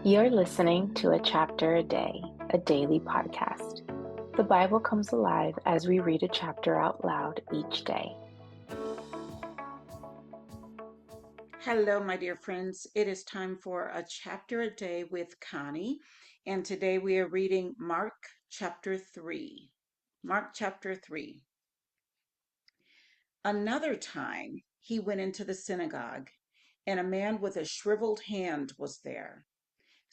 You're listening to A Chapter a Day, a daily podcast. The Bible comes alive as we read a chapter out loud each day. Hello, my dear friends. It is time for a chapter a day with Connie, and today we are reading Mark chapter 3. Mark chapter 3. Another time he went into the synagogue, and a man with a shriveled hand was there.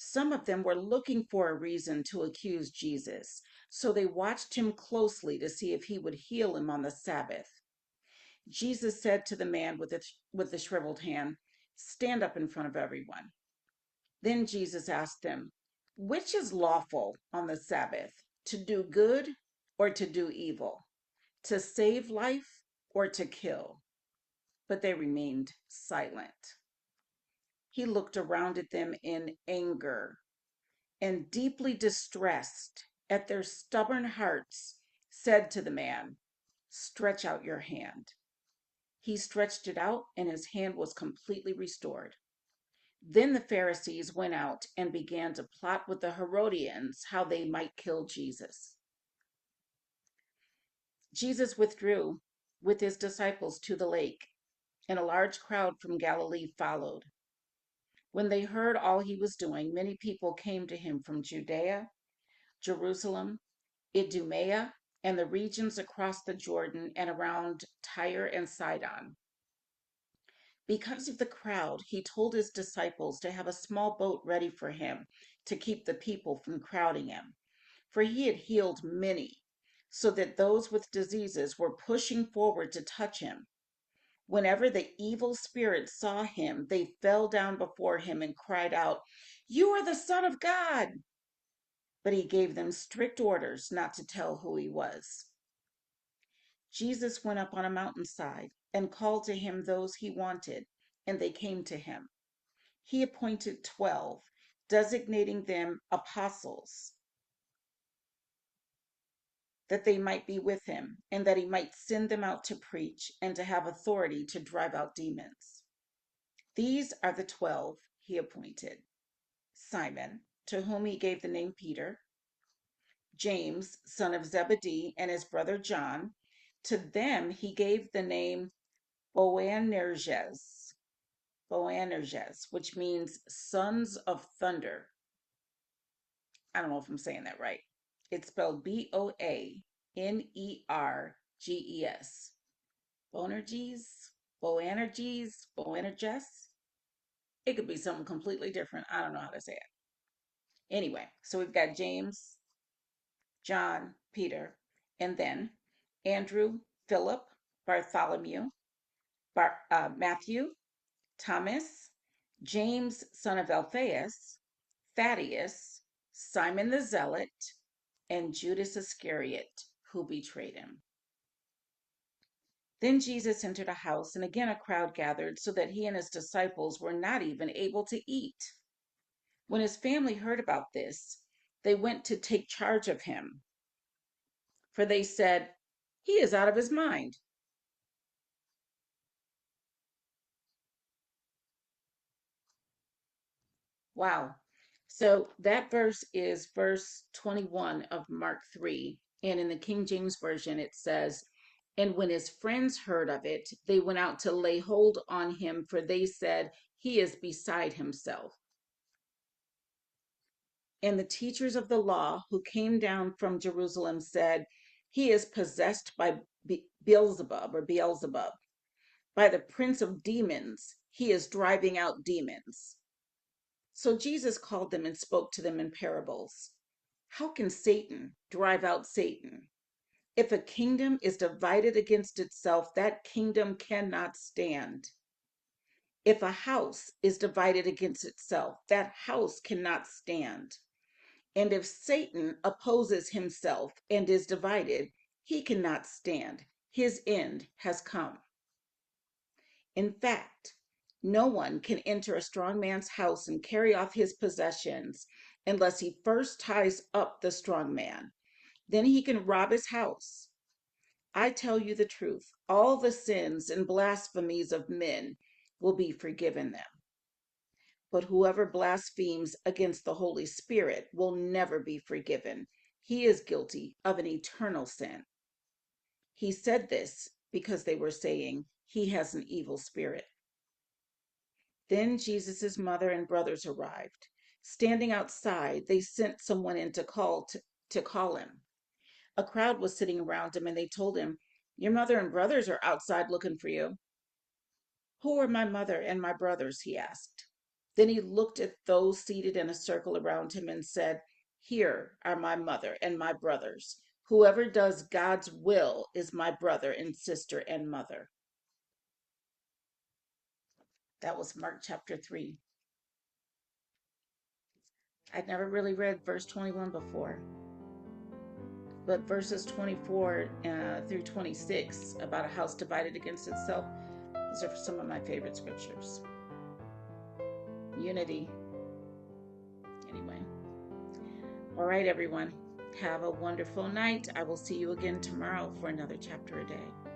Some of them were looking for a reason to accuse Jesus, so they watched him closely to see if he would heal him on the Sabbath. Jesus said to the man with the shriveled hand, "Stand up in front of everyone." Then Jesus asked them, "Which is lawful on the Sabbath, to do good or to do evil, to save life or to kill?" But they remained silent. He looked around at them in anger and, deeply distressed at their stubborn hearts, said to the man, "Stretch out your hand." He stretched it out, and his hand was completely restored. Then the Pharisees went out and began to plot with the Herodians how they might kill Jesus. Jesus withdrew with his disciples to the lake, and a large crowd from Galilee followed. When they heard all he was doing, many people came to him from Judea, Jerusalem, Idumea, and the regions across the Jordan and around Tyre and Sidon. Because of the crowd, he told his disciples to have a small boat ready for him to keep the people from crowding him, for he had healed many, so that those with diseases were pushing forward to touch him. Whenever the evil spirits saw him, they fell down before him and cried out, "You are the Son of God!" But he gave them strict orders not to tell who he was. Jesus went up on a mountainside and called to him those he wanted, and they came to him. He appointed 12, designating them apostles, that they might be with him, and that he might send them out to preach and to have authority to drive out demons. These are the 12 he appointed: Simon, to whom he gave the name Peter; James, son of Zebedee, and his brother John. To them he gave the name Boanerges, which means sons of thunder. I don't know if I'm saying that right. It's spelled Boanerges. Boanerges, Boanerges. It could be something completely different. I don't know how to say it. Anyway, so we've got James, John, Peter, and then Andrew, Philip, Bartholomew, Matthew, Thomas, James, son of Alphaeus, Thaddeus, Simon the Zealot, and Judas Iscariot, who betrayed him. Then Jesus entered a house, and again a crowd gathered, so that he and his disciples were not even able to eat. When his family heard about this, they went to take charge of him, for they said, "He is out of his mind." Wow. So that verse is verse 21 of Mark 3. And in the King James Version, it says, "And when his friends heard of it, they went out to lay hold on him, for they said, 'He is beside himself.' And the teachers of the law who came down from Jerusalem said, 'He is possessed by Beelzebub. By the prince of demons, he is driving out demons.' So Jesus called them and spoke to them in parables. 'How can Satan drive out Satan? If a kingdom is divided against itself, that kingdom cannot stand. If a house is divided against itself, that house cannot stand. And if Satan opposes himself and is divided, he cannot stand. His end has come. In fact, no one can enter a strong man's house and carry off his possessions unless he first ties up the strong man. Then he can rob his house. I tell you the truth, all the sins and blasphemies of men will be forgiven them. But whoever blasphemes against the Holy Spirit will never be forgiven. He is guilty of an eternal sin. He said this because they were saying, he has an evil spirit. Then Jesus' mother and brothers arrived. Standing outside, they sent someone in to call him. A crowd was sitting around him, and they told him, "Your mother and brothers are outside looking for you." "Who are my mother and my brothers?" he asked. Then he looked at those seated in a circle around him and said, "Here are my mother and my brothers. Whoever does God's will is my brother and sister and mother." That was Mark chapter 3. I'd never really read verse 21 before, but verses 24 through 26 about a house divided against itself, these are some of my favorite scriptures. Unity. Anyway. All right, everyone. Have a wonderful night. I will see you again tomorrow for another chapter a day.